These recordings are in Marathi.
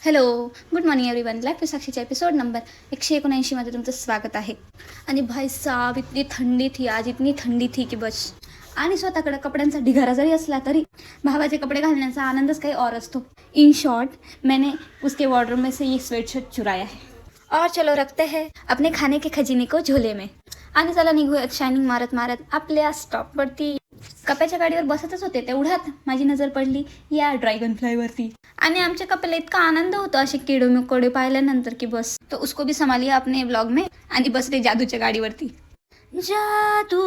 Hello, good morning everyone. Life with साक्षीच्या एपिसोड नंबर 179मध्ये तुमचं स्वागत आहे. आणि भाई साहब, इतनी थंडी थी आज, इतनी थंडी थी की बस. आणि स्वतःकडे कपड्यांचा ढिगारा जरी असला तरी भावाचे कपडे घालण्याचा आनंदच काही और असतो. इन शॉर्ट, मैंने उसके वार्डरोब में से ये स्वेटशर्ट चुराया है. और चलो रखते हैं अपने खाने के खजिने को झोले में. आणि चला निघूयात शायनिंग मारत मारत आपल्या स्टॉपवरती. कप्याच्या गाडीवर बसतच होते तेवढ्यात माझी नजर पडली या ड्रॅगन फ्लायवरती. आणि आमच्या कपेला इतका आनंद होता असे किडे पाहिल्यानंतर की बस तो उसको भी संभालिया अपने ब्लॉग में आणि बसले जादूच्या गाडीवरती. जादू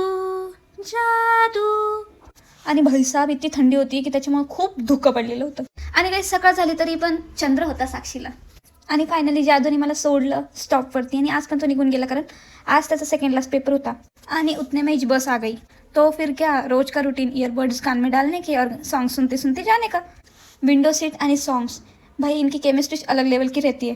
जादू. आणि भाईसाहेब इतकी थंडी होती की त्याच्यामुळे खूप धुकं पडलेलं होतं. आणि काही सकाळ झाली तरी पण चंद्र होता साक्षीला. आणि फायनली जादूने मला सोडलं स्टॉपवरती आणि आज पण तो निघून गेला कारण आज त्याचा सेकंड लास्ट पेपर होता. आणि उतने में ही बस आ गई. तो फिर क्या, रोज का रूटीन ईयरबड्स कान में डालने के और सॉन्ग सुनते सुनते जाने का. विंडो सीट आणि सॉन्ग्स, भाई इनकी केमिस्ट्री अलग लेवल की रहती है.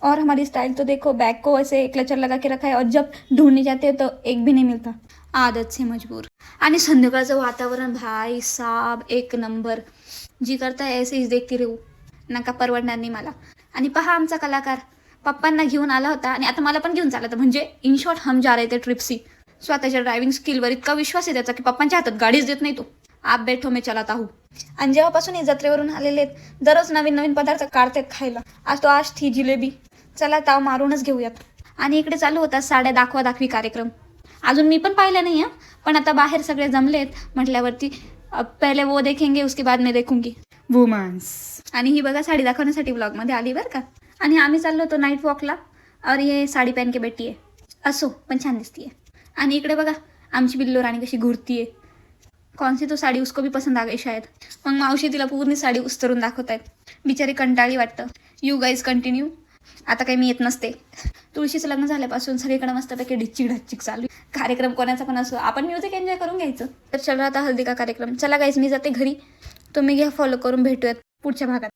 और हमारी स्टाइल तो देखो, बैग को ऐसे क्लचर लगा के रखा है और जब ढूंढने जाते हैं तो एक भी नहीं मिलता. आदत से मजबूर. आणि संध्याकाळचं वातावरण भाई साहब एक नंबर. जी करता है ऐसे हीच देखती राहू. नका परवडणार नाही मला. आणि पहा आमचा कलाकार पप्पांना घेऊन आला होता आणि आता मला पण घेऊन चालत. म्हणजे इन शॉर्ट हम जा रहे थे ट्रिपसी. स्वतःच्या ड्रायव्हिंग स्किलवर इतका विश्वास आहे त्याचा की पप्पांच्या हातात गाडीच देत नाही तो. आप बैठो मैं चलाता हूँ. आणि जेव्हापासून हे जत्रेवरून आलेले आहेत दररोज नवीन नवीन पदार्थ काढतात खायला. आज थी जिलेबी. चला ताव मारूनच घेऊयात. आणि इकडे चालू होता साड्या दाखवा दाखवी कार्यक्रम. अजून मी पण पाहिलं नाही पण आता बाहेर सगळे जमलेत म्हटल्यावरती पहिले वो देखेंगे उसके बाद मैं देखूंगी वुमन्स. आणि ही बघा साडी दाखवण्यासाठी ब्लॉगमध्ये आली बरं का. आणि आम्ही चाललो होतो नाईट वॉकला और ये साडी पहन के बैठी आहे. असो पण छान दिसतीये. आणि इकडे बघा आमची बिल्लो राणी कशी घुरतीये. कौन सी तो साडी उसको भी पसंद आ गई शायद. मग मावशी तिला पूर्ण साडी उस्तरून दाखवत आहेत. बिचारी कंटाळी वाटतं. You guys continue. आता काही मी येत नसते. तुळशीचं लग्न झाल्यापासून सगळीकडे मस्तपैकी ढिच्चिक चालू. कार्यक्रम कोणाचा पण असो आपण म्युझिक एन्जॉय करून घ्यायचं. तर चला आता हल्दी का कार्यक्रम. चला गाईज मी जाते घरी. तुम्ही घ्या फॉलो करून, भेटूयात पुढच्या भागात.